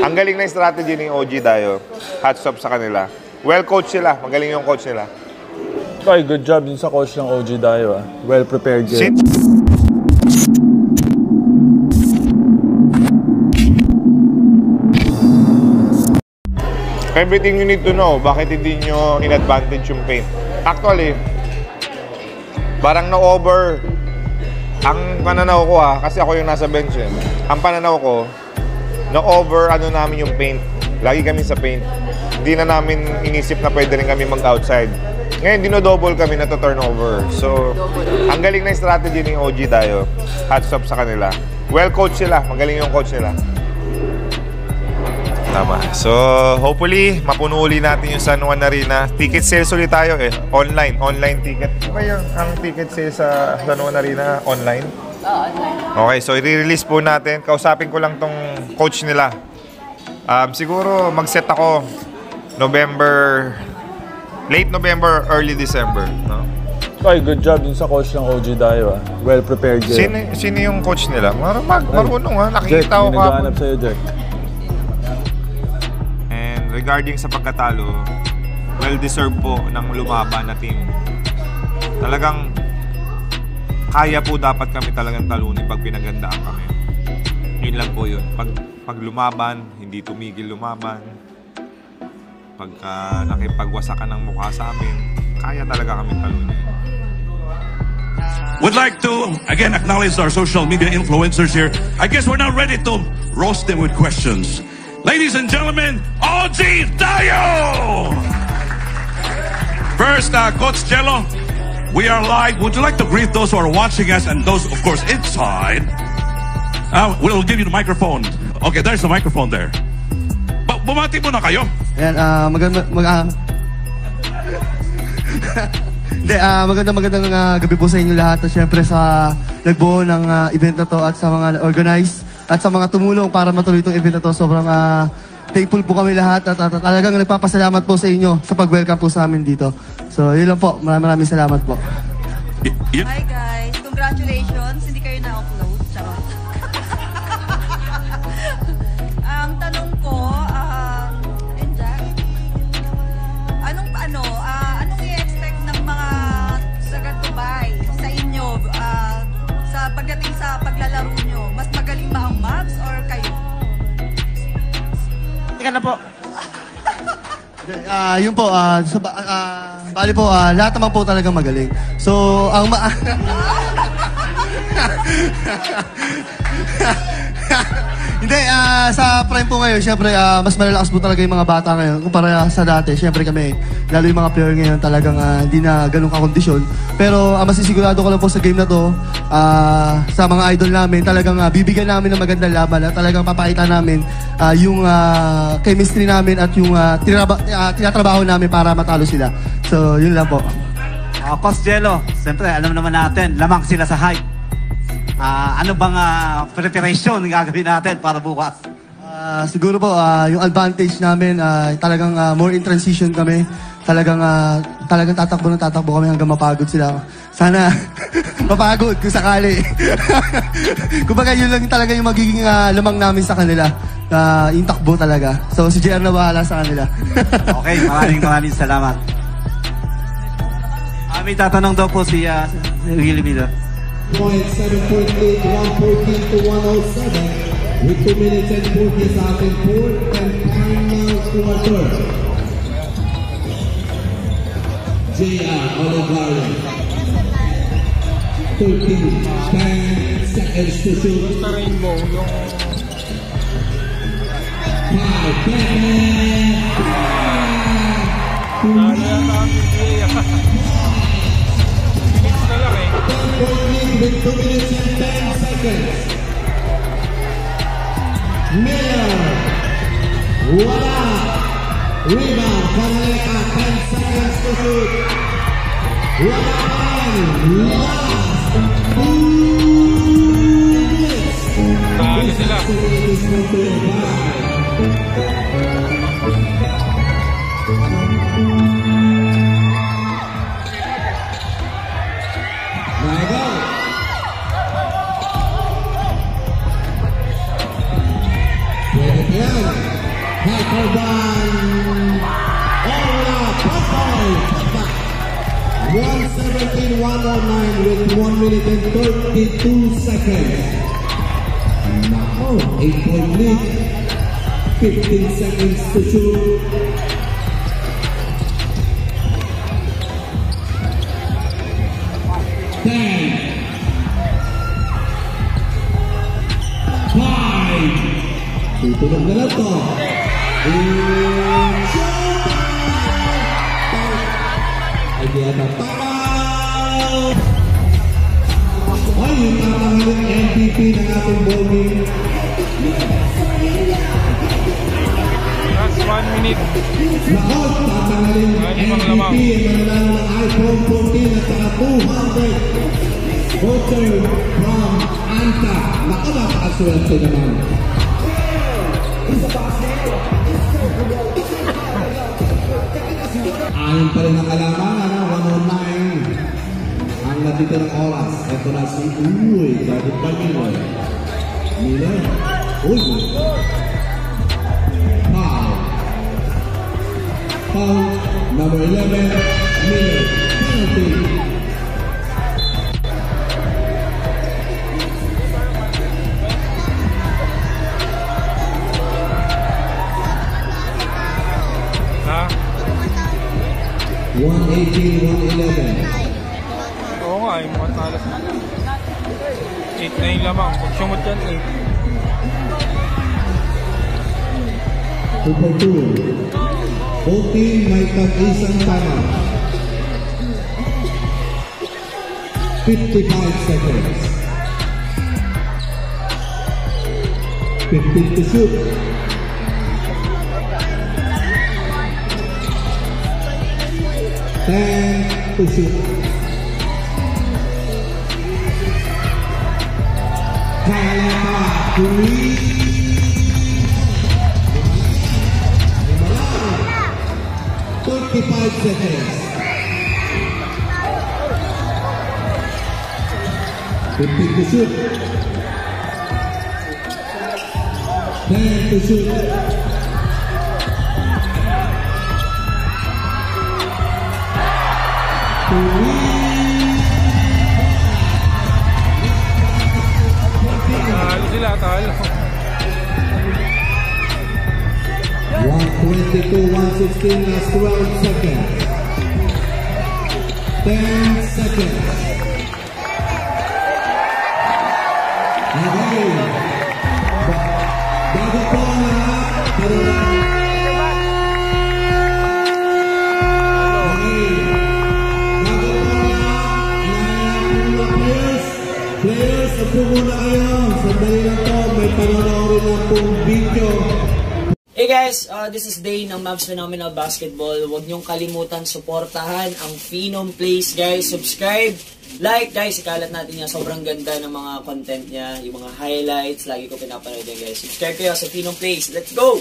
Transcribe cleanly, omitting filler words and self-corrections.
Ang galing na strategy ni OG Dayo. Hats off sa kanila. Well coach sila. Magaling yung coach nila. Okay, good job din sa coach ng OG Dayo. Well prepared game. Everything you need to know, bakit hindi nyo in-advantage yung paint. Actually, parang na-over. Ang pananaw ko kasi ako yung nasa bench eh. Ang pananaw ko, na-over namin yung paint. Lagi kami sa paint. Hindi na namin inisip na pwede rin kami mag-outside. Ngayon, dino-double kami na to-turnover. So, ang galing na strategy ni OG Dayo. Hats off sa kanila. Well coach sila. Magaling yung coach nila. Tama. So, hopefully, mapuno uli natin yung San Juan Arena. Ticket sales ulit tayo eh. Online ticket. Ano ba yung ang ticket sales sa San Juan Arena? Online? Online. Okay, so i-release po natin. Kausapin ko lang tong coach nila. Siguro mag-set ako late November, early December. No? Okay, good job din sa coach ng OG Dayo. Well prepared game. Sino yung coach nila? Marunong nakikita ko naghahanap sa'yo, Jack. Regarding sa pagkatalo, well-deserved po ng lumaban na team. Talagang kaya po dapat kami talagang talunin pag pinagandaan kami. Yun lang po yun. Pag lumaban, hindi tumigil lumaban. Pagka nakipagwasakan ng mukha sa amin, kaya talaga kami talunin. Would like to, again, acknowledge our social media influencers here. I guess we're now ready to roast them with questions. Ladies and gentlemen, OG Dayo! First, Coach Jello, we are live. Would you like to greet those who are watching us and those, of course, inside? We'll give you the microphone. Okay, there's the microphone there. Bumati mo na kayo. Ayan, magandang gabi po sa inyo lahat. At syempre sa nagbuo ng event na to at sa mga organize at sa mga tumulong para matuloy itong event na to. Sobrang thankful po kami lahat at talagang nagpapasalamat po sa inyo sa pag-welcome po sa amin dito. So, yun lang po. Maraming salamat po. Hi guys! Congratulations! Hindi kayo na-upload. Charot. Ang tanong ko, anong i-expect ng mga taga-Dubai sa inyo pagdating sa paglalaro nyo? Mas magaling ba ang Mavs or kayo? Teka na po. Yun po, bali po, lahat naman po talagang magaling. So, hindi, sa prime po ngayon, syempre, mas malalakas po talaga yung mga bata ngayon kumpara sa dati. Syempre kami, lalo yung mga player ngayon talagang hindi na ganun kakondisyon. Pero masisigurado ko lang po sa game na to, sa mga idol namin, talagang bibigyan namin ng magandang laban at talagang papakita namin yung chemistry namin at yung tinatrabaho namin para matalo sila. So, yun lang po. Coach Jello, siyempre, alam naman natin, lamang sila sa hype. Ano bang preparation gagawin natin para bukas? Siguro po, yung advantage namin, talagang more in transition kami. Talagang tatakbo kami hanggang mapagod sila. Sana mapagod kung sakali. Kumbaga yun lang talaga yung magiging lamang namin sa kanila. Yung takbo talaga. So si JR na bahala sa kanila. Okay, maraming salamat. May tatanong daw po si Willie Miller. 7.8, 114 to 107 with 2 minutes and 40 seconds in fourth and final quarter. JR Olivares 10 seconds to shoot. 5 with 2 minutes and 10 seconds. Miller. Wala. Rebound. Panaleka. 10 seconds to shoot. Wala pan. Last 2 minutes. This is completed by yeah. Hakoban. Pagpal. 117-109 with 1 minute and 32 seconds. Nako, 8-point lead. 15 seconds to shoot. Tutunog na lang to. Ay, di ata. Ay, yung natangaling MVP ng ating ball game. Last 1 minute. Nako, tatangaling MVP ang mananalo ng iPhone 14 at saka 200 voucher from Anta. Nako, nakakaswerte naman. Ayon pa rin ang kalaman, 109 ang natitirang oras. Ito na si Uy, David Miller. Miller. Uy. Foul number 11, Miller. Penalty. Ha? 118-111. Oo nga, yung mga talas. 8 na yung lamang. Pag sumot yan, 2 for 2. Both team may tag-isang tama. 55 seconds. 15 to shoot. To shoot. Kalapa, 35 seconds. 15 to shoot. 10 to shoot. Talo sila, talo. 122-116 last 12 seconds. 10 seconds. Okay. Bago po ang lahat, pero players, upo muna kayo. Sandali lang po, may panonoorin lang pong video. Hey guys, this is Day ng Mavs Phenomenal Basketball. Huwag niyong kalimutan suportahan ang Phenom Plays guys. Subscribe, like guys, ikalat natin yan. Sobrang ganda ng mga content niya, yung mga highlights. Lagi ko pinapanood yan guys. Subscribe kayo sa Phenom Plays. Let's go!